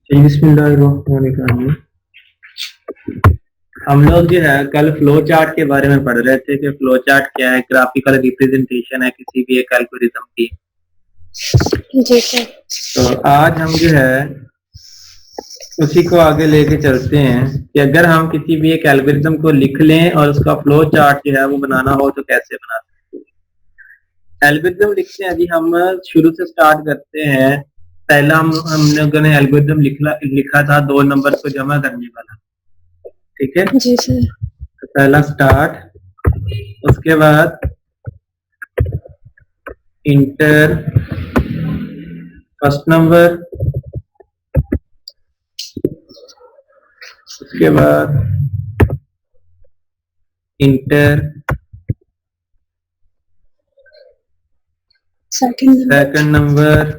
बिस्मिल्लाहिर्रहमानिर्रहीम। हम लोग जो है कल फ्लो चार्ट के बारे में पढ़ रहे थे कि फ्लो चार्ट क्या है, ग्राफिकल रिप्रेजेंटेशन है किसी भी एक एल्गोरिथम की। जी सर। तो आज हम जो है उसी को आगे लेके चलते हैं कि अगर हम किसी भी एक एल्गोरिथम को लिख लें और उसका फ्लो चार्ट जो है वो बनाना हो तो कैसे बना सकते हैं। एल्गोरिथम लिखते हैं जी, हम शुरू से स्टार्ट करते हैं। पहला हम लोगों ने एल्गोरिथम लिखा था 2 नंबर को जमा करने वाला, ठीक है। जी सर। तो पहला स्टार्ट, उसके बाद इंटर फर्स्ट नंबर, उसके बाद इंटर सेकंड नंबर,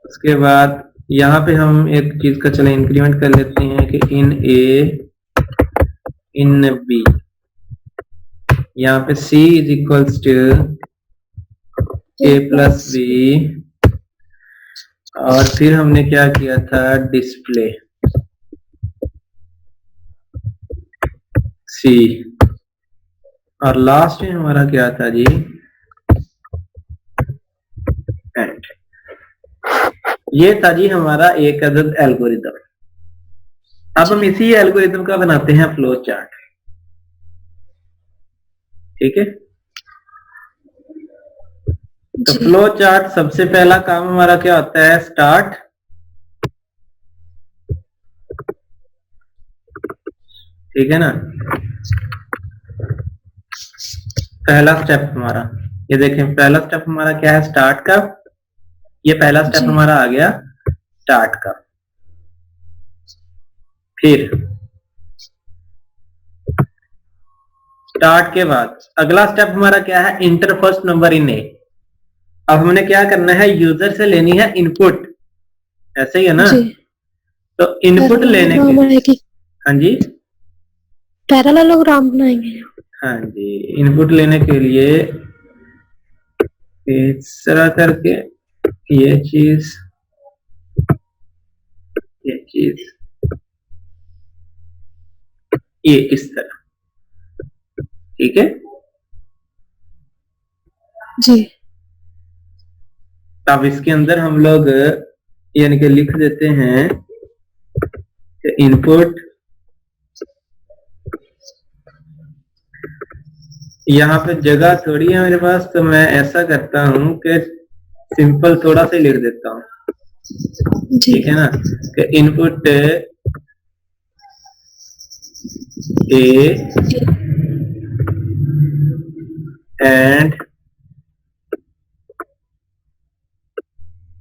उसके बाद यहाँ पे हम एक चीज का चले इंक्रीमेंट कर लेते हैं कि इन ए इन बी, यहाँ पे C is equals to A plus B, और फिर हमने क्या किया था, डिस्प्ले C, और लास्ट में हमारा क्या था जी, एंड। ये था जी हमारा एक अदद एल्गोरिथम। अब हम इसी एल्गोरिथम का बनाते हैं फ्लो चार्ट, ठीक है। तो फ्लो चार्ट सबसे पहला काम हमारा क्या होता है, स्टार्ट, ठीक है ना। पहला स्टेप हमारा, ये देखें पहला स्टेप हमारा क्या है, स्टार्ट का। ये पहला स्टेप हमारा आ गया स्टार्ट का। फिर स्टार्ट के बाद अगला स्टेप हमारा क्या है, इंटर फर्स्ट नंबर इन ए। अब हमने क्या करना है, यूजर से लेनी है इनपुट, ऐसे ही है ना। तो इनपुट लेने के, हाँ जी, पैरेललोग्राम बनाएंगे। हाँ जी, इनपुट लेने के लिए इस तरह करके ये चीज ये इस तरह, ठीक है जी। अब इसके अंदर हम लोग यानी कि लिख देते हैं इनपुट, यहाँ पे जगह थोड़ी है मेरे पास, तो मैं ऐसा करता हूँ कि सिंपल थोड़ा सा लिख देता हूँ, ठीक है ना। कि इनपुट ए एंड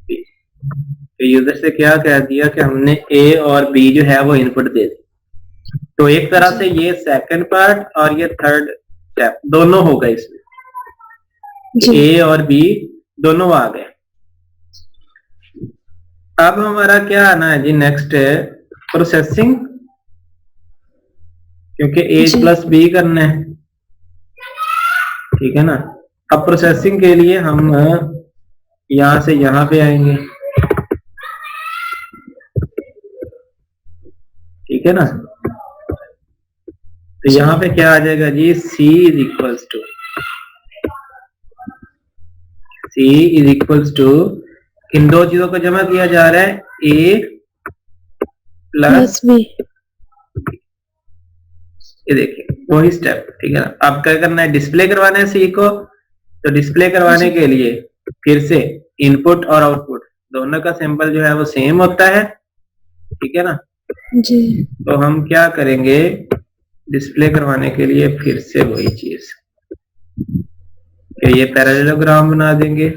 बी। तो यूजर से क्या कह दिया कि हमने ए और बी जो है वो इनपुट दे दी। तो एक तरह से ये सेकंड पार्ट और ये थर्ड स्टेप दोनों हो गए इसमें, ए और बी दोनों आ गए। अब हमारा क्या आना है जी, नेक्स्ट है प्रोसेसिंग, क्योंकि ए प्लस बी करना है, ठीक है ना। अब प्रोसेसिंग के लिए हम यहां से यहां पे आएंगे, ठीक है ना। तो यहाँ पे क्या आ जाएगा जी, C इज इक्वल्स टू इन दो चीजों को जमा किया जा रहा है, A प्लस बी। ये देखिए वही स्टेप, ठीक है ना। अब क्या करना है, डिस्प्ले करवाना है C को। तो डिस्प्ले करवाने के लिए फिर से इनपुट और आउटपुट दोनों का सैंपल जो है वो सेम होता है, ठीक है ना जी। तो हम क्या करेंगे, डिस्प्ले करवाने के लिए फिर से वही चीज कि ये पैरेललोग्राम बना देंगे,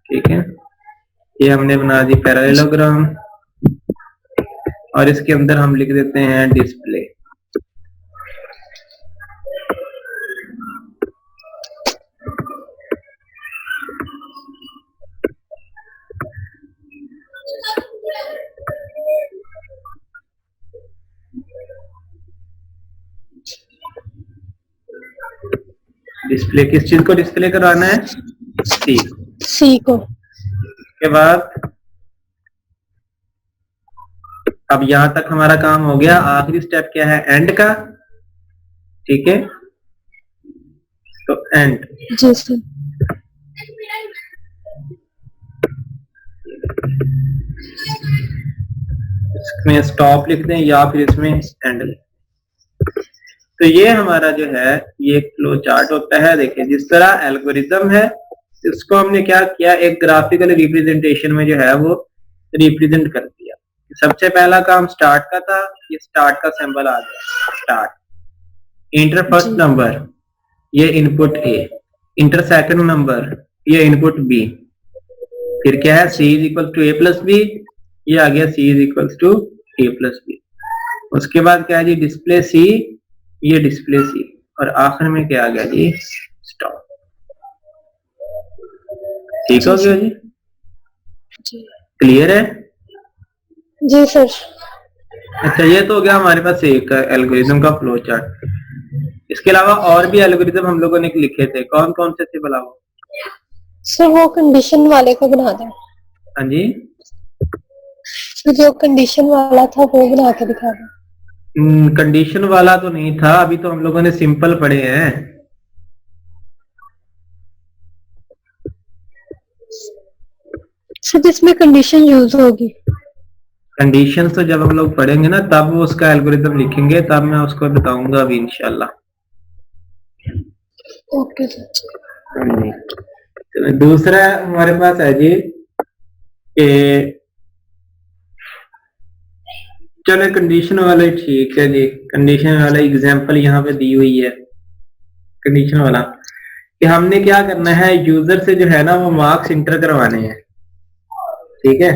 ठीक है। ये हमने बना दी पैरेललोग्राम, और इसके अंदर हम लिख देते हैं डिस्प्ले। डिस्प्ले किस चीज को डिस्प्ले करवाना है, सी। सी को। के बाद अब यहां तक हमारा काम हो गया। आखिरी स्टेप क्या है? एंड का। ठीक है, तो एंड। जी सर। इसमें स्टॉप लिख दें या फिर इसमें एंड लिख दें। तो ये हमारा जो है ये एक फ्लो चार्ट होता है। देखिए जिस तरह एल्गोरिथम है इसको हमने क्या किया, एक ग्राफिकल रिप्रेजेंटेशन में जो है वो रिप्रेजेंट कर दिया। सबसे पहला काम स्टार्ट का था, ये स्टार्ट का सिंबल आ गया, स्टार्ट। इंटर फर्स्ट जी। नंबर, ये input A. Enter second number, ये इनपुट बी। फिर क्या है? C is equal to A plus B, ये आ गया C is equal to A plus B. उसके बाद क्या है जी? डिस्प्ले सी, ये डिस्प्ले सी। और आखिर में क्या आ गया जी? स्टॉप। ठीक हो जी गया सर। जी? जी। क्लियर है? जी सर। अच्छा, ये तो हो गया हमारे पास एक एल्गोरिथम का फ्लो चार्ट। इसके अलावा और भी एल्गोरिथम हम लोगों ने लिखे थे, कौन कौन से थे भला वो? सर वो कंडीशन वाले को बना दें। हाँ जी, तो जो कंडीशन वाला था वो बना के दिखा दें। कंडीशन वाला तो नहीं था, अभी तो हम लोगों ने सिंपल पढ़े हैं। सर जिसमें कंडीशन यूज होगी। कंडीशन तो जब हम लोग पढ़ेंगे ना तब वो उसका एल्गोरिथम लिखेंगे, तब मैं उसको बताऊंगा अभी इंशाल्लाह। Okay sir. हाँ जी। तो दूसरा हमारे पास है जी कि चलो कंडीशन वाला ही ठीक है जी। कंडीशन वाला एग्जांपल यहाँ पे दी हुई है। कंडीशन वाला कि हमने क्या करना है, यूजर से जो है ना वो मार्क्स इंटर करवाने हैं। ठीक है,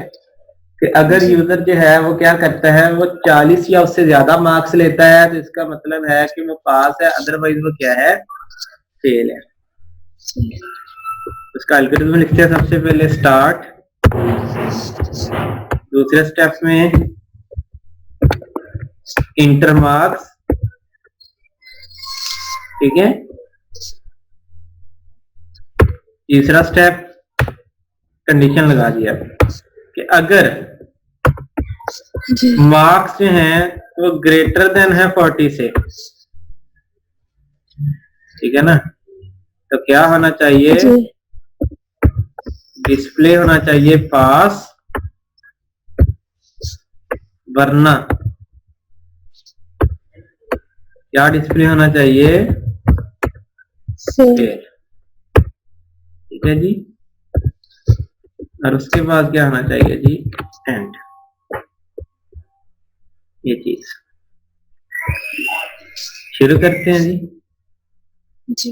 कि अगर जी। यूजर जो है वो क्या करता है, वो 40 या उससे ज्यादा मार्क्स लेता है तो इसका मतलब है कि वो पास है, अदरवाइज वो क्या है? फेल है। उसका एल्गोरिथम लिखते हैं सबसे पहले स्टार्ट, दूसरे स्टेप में इंटर मार्क्स। ठीक है, तीसरा स्टेप कंडीशन लगा दिया कि अगर जी। मार्क्स जो हैं वो ग्रेटर देन है 40 से, ठीक है ना, तो क्या होना चाहिए? जी। डिस्प्ले होना चाहिए पास, वरना क्या डिस्प्ले होना चाहिए? फेल। फेल। ठीक है जी, और उसके बाद क्या होना चाहिए जी? एंड। ये चीज शुरू करते हैं जी। जी।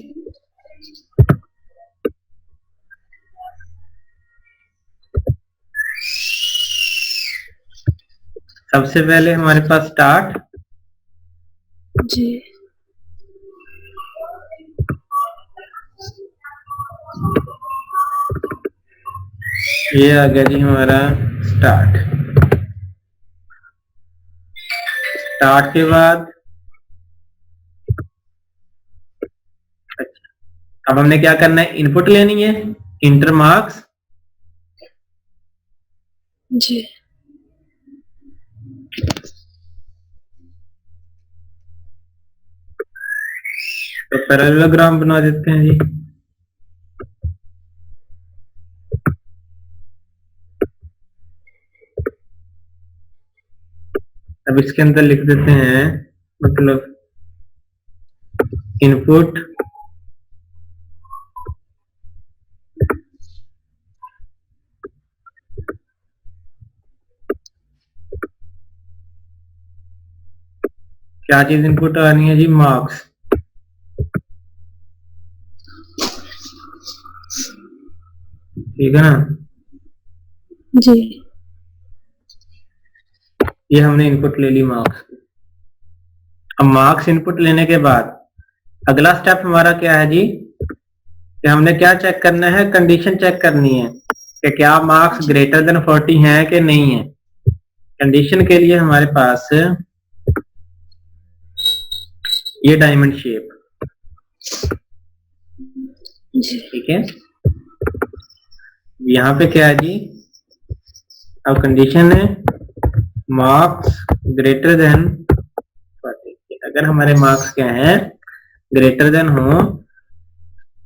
सबसे पहले हमारे पास स्टार्ट, जी। ये आ गया जी हमारा स्टार्ट। स्टार्ट के बाद अच्छा, अब हमने क्या करना है? इनपुट लेनी है, इंटर मार्क्स। जी। तो पैरेललोग्राम बना देते हैं जी। अब इसके अंदर लिख देते हैं, मतलब इनपुट क्या चीज इनपुट आनी है जी? मार्क्स। ठीक है ना, जी। ये हमने इनपुट ले ली मार्क्स। अब मार्क्स इनपुट लेने के बाद अगला स्टेप हमारा क्या है जी? कि हमने क्या चेक करना है? कंडीशन चेक करनी है कि क्या मार्क्स ग्रेटर देन 40 हैं कि नहीं है। कंडीशन के लिए हमारे पास ये डायमंड शेप, जी। ठीक है। यहाँ पे क्या है जी, अब कंडीशन है मार्क्स ग्रेटर देन 40। अगर हमारे मार्क्स क्या हैं, ग्रेटर देन हो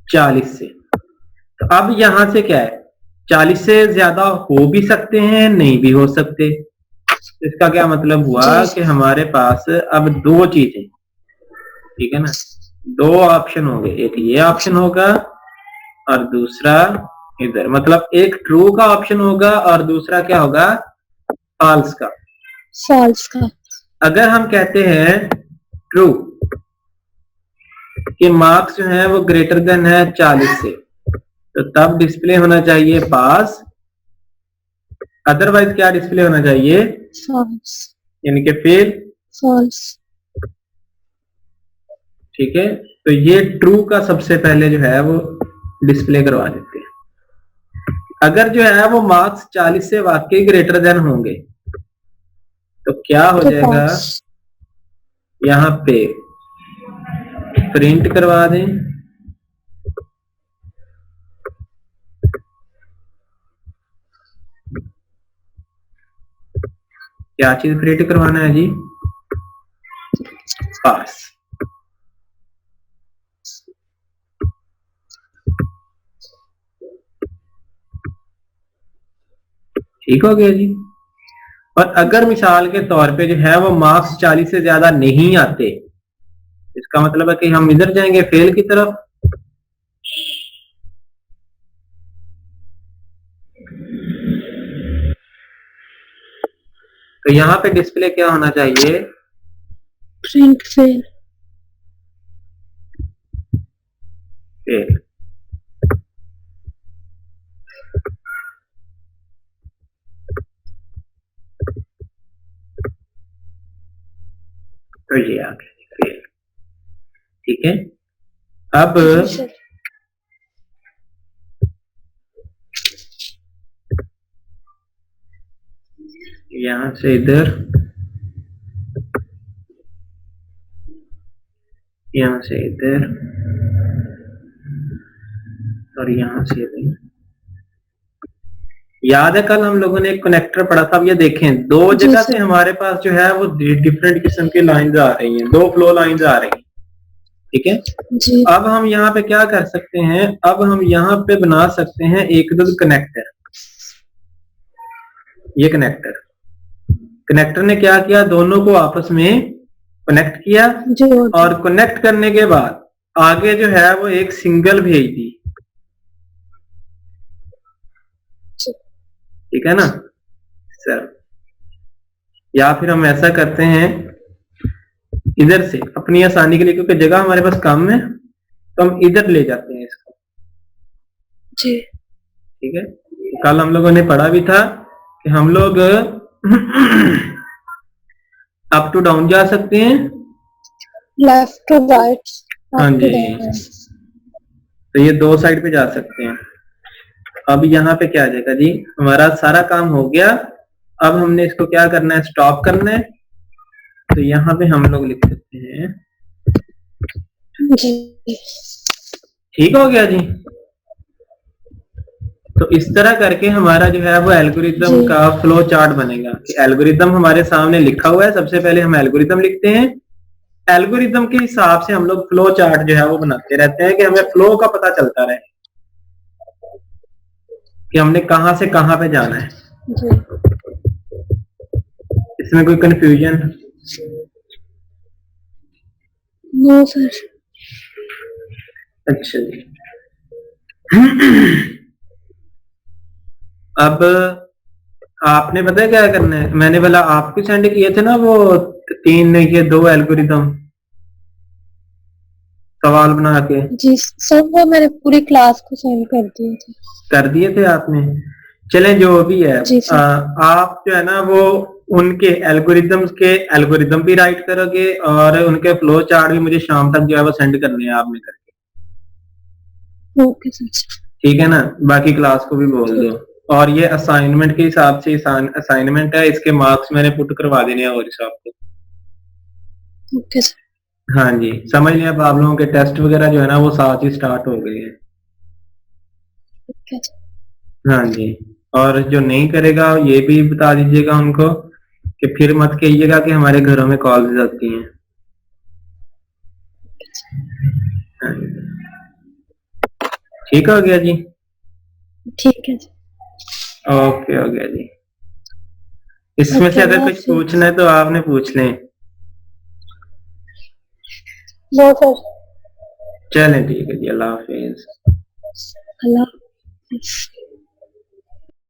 40 से, तो अब यहां से क्या है, 40 से ज्यादा हो भी सकते हैं, नहीं भी हो सकते। इसका क्या मतलब हुआ जी कि हमारे पास अब दो चीजें, ठीक है ना, दो ऑप्शन होंगे, एक ये ऑप्शन होगा और दूसरा इधर, मतलब एक ट्रू का ऑप्शन होगा और दूसरा क्या होगा, फॉल्स का। फॉल्स का। अगर हम कहते हैं ट्रू कि मार्क्स जो है वो ग्रेटर देन है 40 से, तो तब डिस्प्ले होना चाहिए पास, अदरवाइज क्या डिस्प्ले होना चाहिए, फॉल्स। यानी कि फेल। फॉल्स। ठीक है, तो ये ट्रू का सबसे पहले जो है वो डिस्प्ले करवा देते हैं। अगर जो है वो मार्क्स 40 से वाकई ग्रेटर देन होंगे तो क्या हो तो जाएगा, फॉल्स। यहाँ पे प्रिंट करवा दें, क्या चीज प्रिंट करवाना है जी, पास। ठीक हो गया जी। और अगर मिसाल के तौर पे जो है वो मार्क्स 40 से ज्यादा नहीं आते, इसका मतलब है कि हम इधर जाएंगे फेल की तरफ। तो यहाँ पे डिस्प्ले क्या होना चाहिए, प्रिंट फेल। फेल। तो ये आ गया फेल। ठीक है, अब जी सर। यहां से इधर, यहां से इधर और यहां से इधर। याद है कल हम लोगों ने एक कनेक्टर पढ़ा था, अब ये देखें दो जी जगह से सर। हमारे पास जो है वो डिफरेंट किस्म की लाइंस आ रही हैं, दो फ्लो लाइंस आ रही हैं। ठीक है, जी। अब हम यहाँ पे क्या कर सकते हैं, अब हम यहाँ पे बना सकते हैं एक दो कनेक्टर। ये कनेक्टर, कनेक्टर ने क्या किया, दोनों को आपस में कनेक्ट किया जो और कनेक्ट करने के बाद आगे जो है वो एक सिंगल भेज दी। ठीक है ना सर, या फिर हम ऐसा करते हैं इधर से अपनी आसानी के लिए, क्योंकि जगह हमारे पास कम है, तो हम इधर ले जाते हैं इसको। जी। ठीक है, कल हम लोगों ने पढ़ा भी था कि हम लोग अप टू डाउन जा सकते हैं, लेफ्ट टू राइट। हाँ जी, तो ये दो साइड पे जा सकते हैं। अब यहाँ पे क्या आ जाएगा जी, हमारा सारा काम हो गया। अब हमने इसको क्या करना है, स्टॉप करना है। तो यहाँ पे हम लोग लिख सकते हैं, जी। ठीक हो गया जी। तो इस तरह करके हमारा जो है वो एल्गोरिदम का फ्लो चार्ट बनेगा कि एल्गोरिदम हमारे सामने लिखा हुआ है, सबसे पहले हम एल्गोरिदम लिखते हैं, एल्गोरिदम के हिसाब से हम लोग फ्लो चार्ट जो है वो बनाते रहते हैं कि हमें फ्लो का पता चलता रहे कि हमने कहां से कहां पे जाना है। जी। इसमें कोई कंफ्यूजन? No sir. अच्छा जी। अब आपने पता है क्या करना है, मैंने बोला आपको सेंड किए थे ना वो तीन ये दो एल्गोरिदम सवाल बना के। जी सर, वो मैंने पूरी क्लास को सेंड कर दिए थे। कर दिए थे आपने, चलें जो भी है। जी सर। आप जो है ना वो उनके एल्गोरिदम्स के एल्गोरिदम भी राइट करोगे और उनके फ्लो चार्ट भी मुझे शाम तक जो है वो सेंड करने हैं आपने करके। Okay sir. ठीक है ना, बाकी क्लास को भी बोल दो। और ये असाइनमेंट के हिसाब से असाइनमेंट है, इसके मार्क्स मैंने पुट करवा देने हैं और हिसाब को। Okay sir. हाँ जी, समझ लिया, आप लोगों के टेस्ट वगैरह जो है ना वो साथ ही स्टार्ट हो गए हैं। Okay sir. हाँ जी। और जो नहीं करेगा ये भी बता दीजिएगा उनको कि फिर मत कहिएगा कि हमारे घरों में कॉल्स आती हैं। हाँ जी। ठीक हो गया जी। ठीक है जी। ओके हो गया जी। इसमें से ओके, अगर अल्लाह कुछ हाफिज। पूछना है तो आपने पूछ लें। No sir. चलें ठीक है जी, अल्लाह हाफिज। अल्लाह हाफिज।